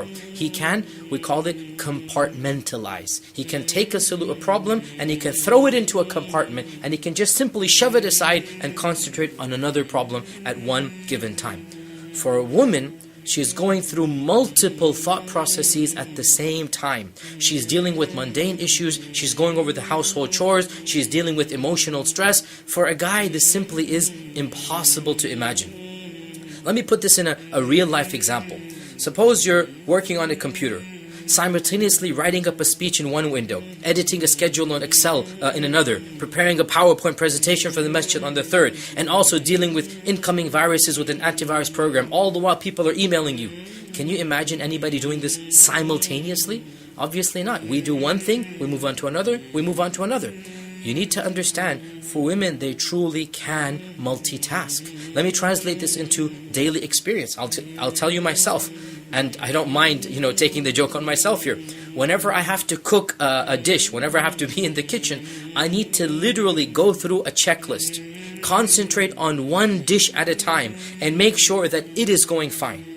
superpower. He can, we call it compartmentalize. He can take a problem and he can throw it into a compartment, and he can just simply shove it aside and concentrate on another problem at one given time. For a woman, she's going through multiple thought processes at the same time. She's dealing with mundane issues, she's going over the household chores, she's dealing with emotional stress. For a guy, this simply is impossible to imagine. Let me put this in a real life example. Suppose you're working on a computer, simultaneously writing up a speech in one window, editing a schedule on Excel in another, preparing a PowerPoint presentation for the masjid on the third, and also dealing with incoming viruses with an antivirus program, all the while people are emailing you. Can you imagine anybody doing this simultaneously? Obviously not. We do one thing, we move on to another, we move on to another. You need to understand, for women, they truly can multitask. Let me translate this into daily experience. I'll tell you myself, and I don't mind, taking the joke on myself here. Whenever I have to cook a dish, whenever I have to be in the kitchen, I need to literally go through a checklist, concentrate on one dish at a time, and make sure that it is going fine.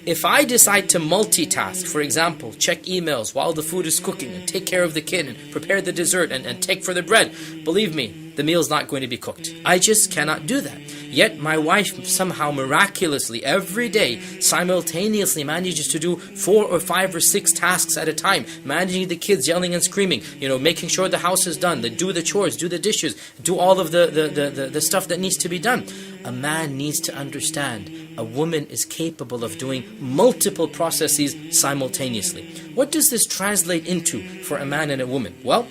If I decide to multitask, for example, check emails while the food is cooking and take care of the kid and prepare the dessert and take for the bread, believe me, the meal's not going to be cooked. I just cannot do that. Yet my wife somehow miraculously every day simultaneously manages to do 4 or 5 or 6 tasks at a time, managing the kids yelling and screaming, making sure the house is done, do the chores, do the dishes, do all of the stuff that needs to be done. A man needs to understand a woman is capable of doing multiple processes simultaneously. What does this translate into for a man and a woman? Well,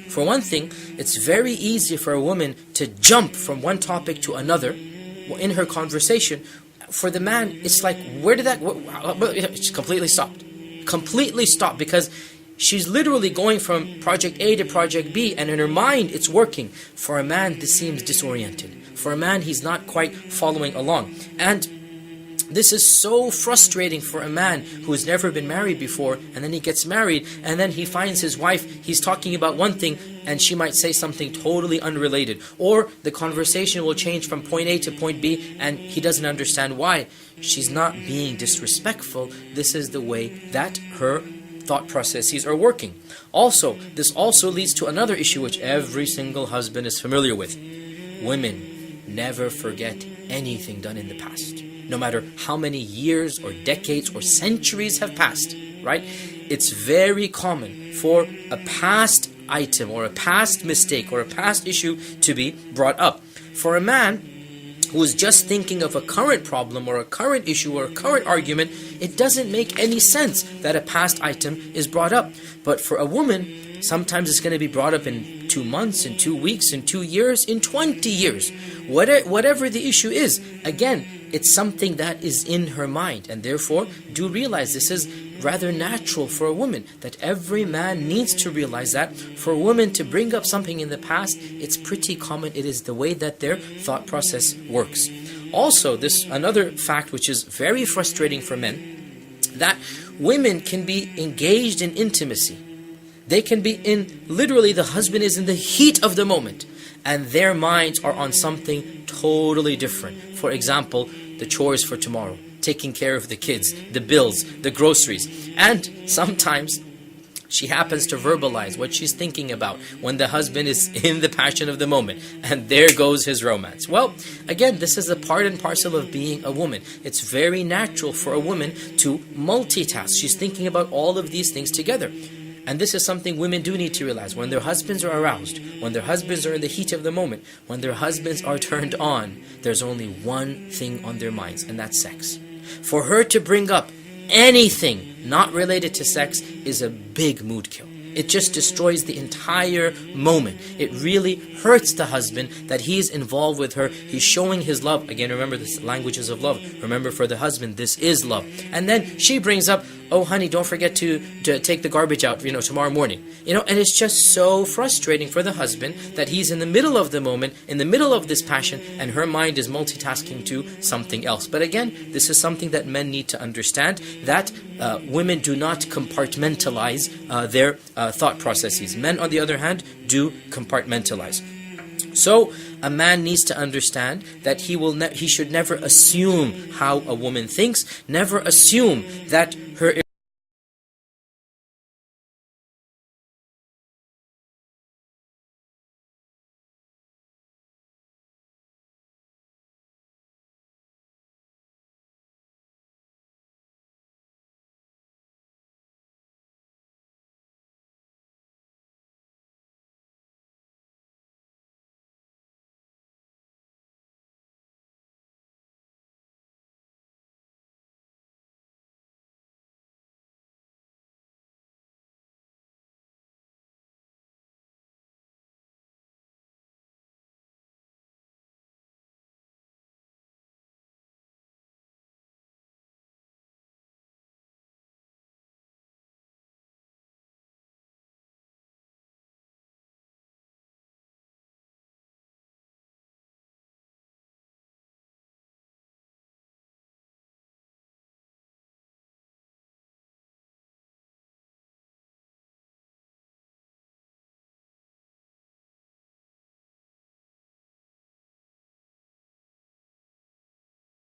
for one thing, it's very easy for a woman to jump from one topic to another in her conversation. For the man, it's like, it's completely stopped. Completely stopped, because she's literally going from project A to project B, and in her mind, it's working. For a man, this seems disoriented. For a man, he's not quite following along. And this is so frustrating for a man who has never been married before, and then he gets married, and then he finds his wife, he's talking about one thing, and she might say something totally unrelated. Or the conversation will change from point A to point B, and he doesn't understand why. She's not being disrespectful. This is the way that her thought processes are working. Also, this also leads to another issue which every single husband is familiar with. Women never forget anything done in the past. No matter how many years or decades or centuries have passed, right? It's very common for a past item or a past mistake or a past issue to be brought up. For a man who is just thinking of a current problem or a current issue or a current argument, it doesn't make any sense that a past item is brought up. But for a woman, sometimes it's going to be brought up in 2 months, in 2 weeks, in 2 years, in 20 years. Whatever the issue is, again, it's something that is in her mind. And therefore, do realize this is rather natural for a woman, that every man needs to realize that. For a woman to bring up something in the past, it's pretty common. It is the way that their thought process works. Also, this another fact which is very frustrating for men, that women can be engaged in intimacy. They can be literally the husband is in the heat of the moment, and their minds are on something totally different. For example, the chores for tomorrow, taking care of the kids, the bills, the groceries. And sometimes she happens to verbalize what she's thinking about when the husband is in the passion of the moment. And there goes his romance. Well, again, this is a part and parcel of being a woman. It's very natural for a woman to multitask. She's thinking about all of these things together. And this is something women do need to realize. When their husbands are aroused, when their husbands are in the heat of the moment, when their husbands are turned on, there's only one thing on their minds, and that's sex. For her to bring up anything not related to sex is a big mood kill. It just destroys the entire moment. It really hurts the husband that he's involved with her. He's showing his love. Again, remember, this languages of love. Remember, for the husband, this is love. And then she brings up, oh honey, don't forget to take the garbage out, tomorrow morning. And it's just so frustrating for the husband that he's in the middle of the moment, in the middle of this passion, and her mind is multitasking to something else. But again, this is something that men need to understand, that women do not compartmentalize their thought processes. Men, on the other hand, do compartmentalize. So a man needs to understand that he should never assume how a woman thinks, never assume that her